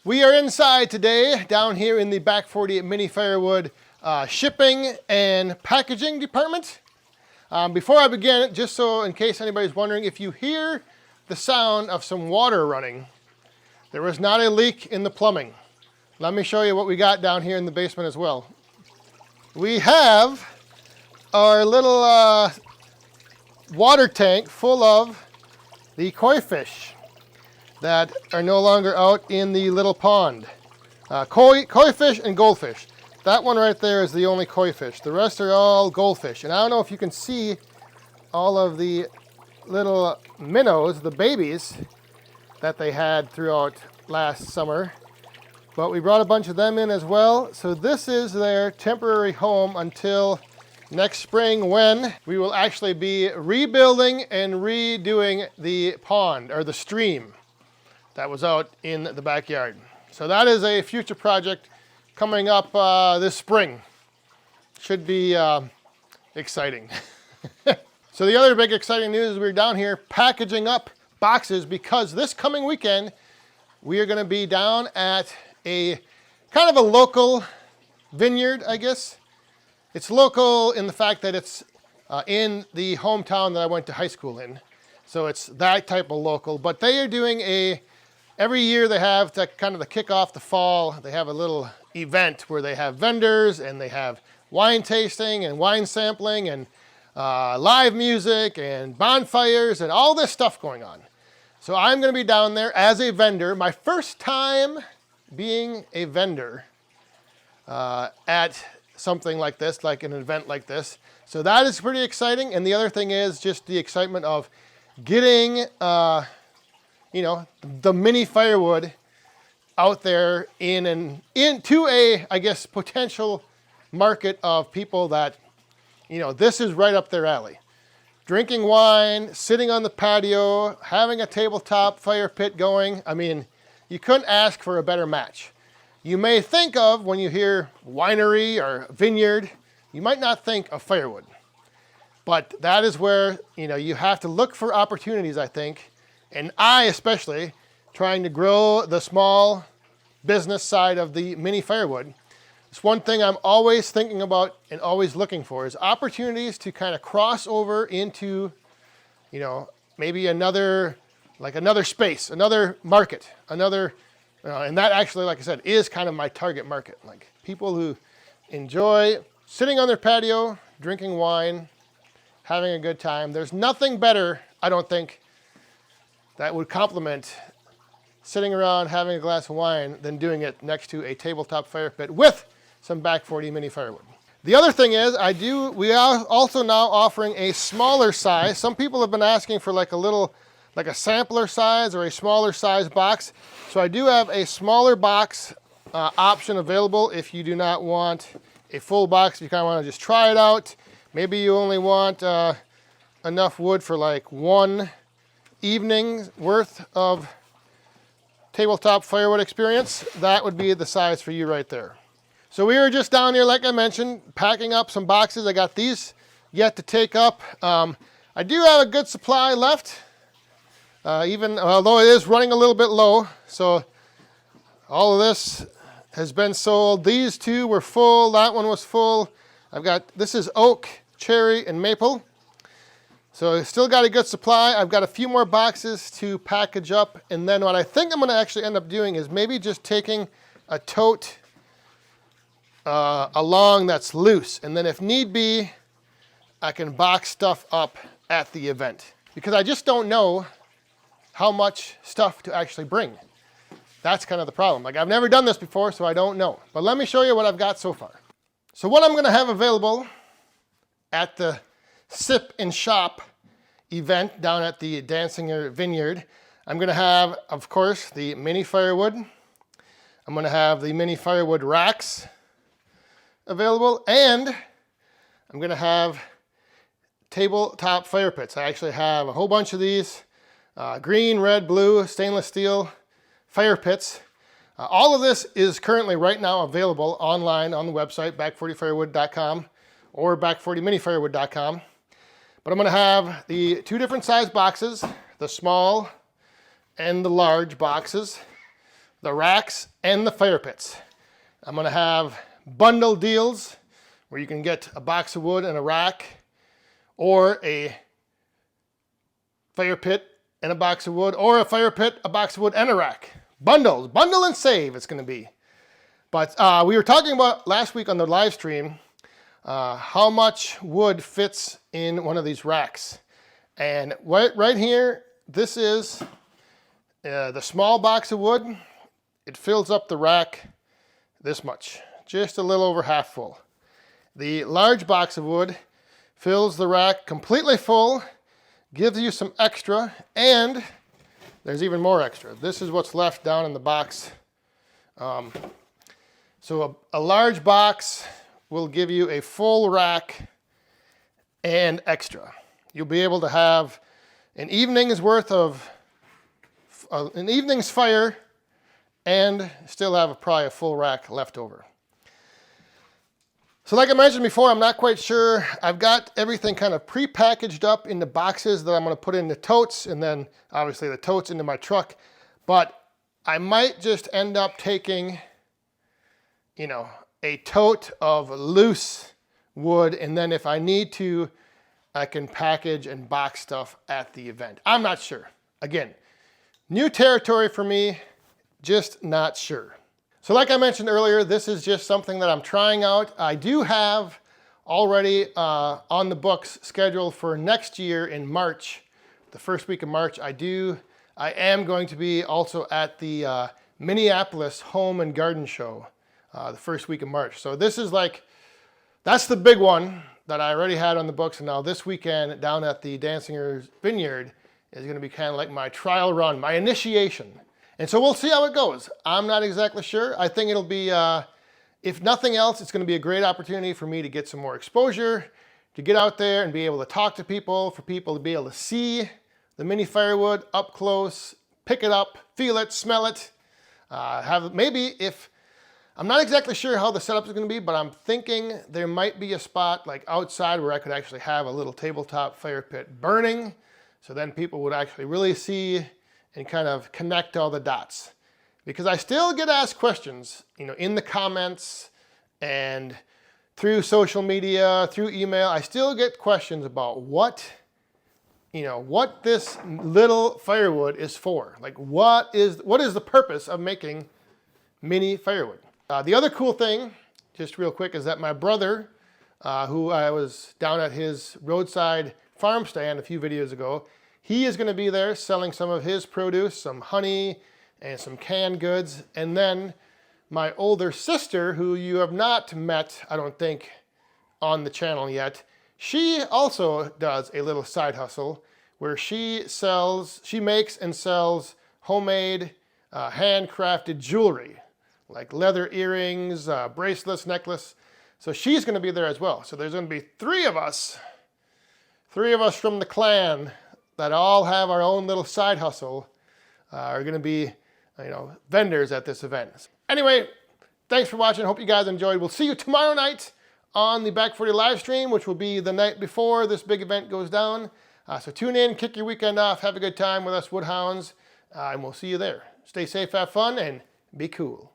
We are inside today, down here in the Back 40 Mini Firewood shipping and packaging department. Before I begin, just so in case anybody's wondering, if you hear the sound of some water running, there was not a leak in the plumbing. Let me show you what we got down here in the basement as well. We have our little water tank full of the koi fish that are no longer out in the little pond. Koi fish and goldfish. That one right there is the only koi fish. The rest are all goldfish. And I don't know if you can see all of the little minnows, the babies, that they had throughout last summer. But we brought a bunch of them in as well. So this is their temporary home until next spring, when we will actually be rebuilding and redoing the pond, or the stream that was out in the backyard. So that is a future project coming up this spring. Should be exciting. So the other big exciting news is we're down here packaging up boxes, because this coming weekend we are going to be down at a kind of a local vineyard, I guess. It's local in the fact that it's in the hometown that I went to high school in. So it's that type of local. But they are doing every year they have to kind of kick off the fall, they have a little event where they have vendors and they have wine tasting and wine sampling and live music and bonfires and all this stuff going on. So I'm going to be down there as a vendor. My first time being a vendor at something like this, like an event like this. So that is pretty exciting. And the other thing is just the excitement of getting the mini firewood out there into a, I guess, potential market of people that, this is right up their alley. Drinking wine, sitting on the patio, having a tabletop fire pit going. I mean, you couldn't ask for a better match. You may think of, when you hear winery or vineyard, you might not think of firewood. But that is where, you have to look for opportunities, I think. And I especially, trying to grow the small business side of the mini firewood. It's one thing I'm always thinking about and always looking for is opportunities to kind of cross over into, maybe another space, another market, and that actually, like I said, is kind of my target market. Like people who enjoy sitting on their patio, drinking wine, having a good time. There's nothing better, I don't think, that would complement sitting around having a glass of wine than doing it next to a tabletop fire pit with some Back 40 Mini Firewood. The other thing is, we are also now offering a smaller size. Some people have been asking for like a sampler size or a smaller size box. So I do have a smaller box option available if you do not want a full box. If you kind of want to just try it out. Maybe you only want enough wood for like one evening's worth of tabletop firewood experience. That would be the size for you right there. So we were just down here, like I mentioned, packing up some boxes. I got these yet to take up. I do have a good supply left, even although it is running a little bit low. So all of this has been sold. These two were full. That one was full. This is oak, cherry, and maple. So I still got a good supply. I've got a few more boxes to package up. And then what I think I'm going to actually end up doing is maybe just taking a tote along that's loose. And then if need be, I can box stuff up at the event. Because I just don't know how much stuff to actually bring. That's kind of the problem. Like, I've never done this before, so I don't know. But let me show you what I've got so far. So what I'm going to have available at the Sip and Shop event down at the Danziger Vineyard, I'm going to have, of course, the mini firewood. I'm going to have the mini firewood racks available, and I'm going to have tabletop fire pits. I actually have a whole bunch of these green, red, blue, stainless steel fire pits. All of this is currently right now available online on the website, back40firewood.com or back40minifirewood.com. But I'm going to have the two different size boxes, the small and the large boxes the racks, and the fire pits. I'm gonna have bundle deals where you can get a box of wood and a rack, or a fire pit and a box of wood, or a fire pit, a box of wood, and a rack. Bundles, bundle and save it's gonna be. But we were talking about last week on the live stream how much wood fits in one of these racks. And right here, this is the small box of wood. It fills up the rack this much, just a little over half full. The large box of wood fills the rack completely full, gives you some extra, and there's even more extra. This is what's left down in the box. So a large box will give you a full rack and extra. You'll be able to have an evening's worth of, an evening's fire, and still have probably a full rack left over. So like I mentioned before, I'm not quite sure. I've got everything kind of pre-packaged up in the boxes that I'm going to put in the totes, and then obviously the totes into my truck. But I might just end up taking, you know, a tote of loose wood, and then if I need to, I can package and box stuff at the event. I'm not sure. Again, new territory for me, just not sure. So like I mentioned earlier, this is just something that I'm trying out. I do have already on the books scheduled for next year in March, the first week of March. I am going to be also at the Minneapolis Home and Garden Show the first week of March. So this is like, that's the big one that I already had on the books. And now this weekend down at the Dancinger's Vineyard is going to be kind of like my trial run, my initiation. And so we'll see how it goes. I'm not exactly sure. I think it'll be, if nothing else, it's going to be a great opportunity for me to get some more exposure, to get out there and be able to talk to people, for people to be able to see the Mini Firewood up close, pick it up, feel it, smell it. I'm not exactly sure how the setup is going to be, but I'm thinking there might be a spot like outside where I could actually have a little tabletop fire pit burning. So then people would actually really see and kind of connect all the dots. Because I still get asked questions, you know, in the comments and through social media, through email. I still get questions about what this little firewood is for. Like what is the purpose of making Mini Firewood? The other cool thing, just real quick, is that my brother, who I was down at his roadside farm stand a few videos ago, he is going to be there selling some of his produce, some honey and some canned goods. And then my older sister, who you have not met, I don't think, on the channel yet, she also does a little side hustle where she makes and sells homemade, handcrafted jewelry, like leather earrings, bracelets, necklace. So she's going to be there as well. So there's going to be three of us from the clan that all have our own little side hustle, are going to be, vendors at this event. Anyway, thanks for watching. Hope you guys enjoyed. We'll see you tomorrow night on the Back 40 live stream, which will be the night before this big event goes down. So tune in, kick your weekend off, have a good time with us Woodhounds, and we'll see you there. Stay safe, have fun, and be cool.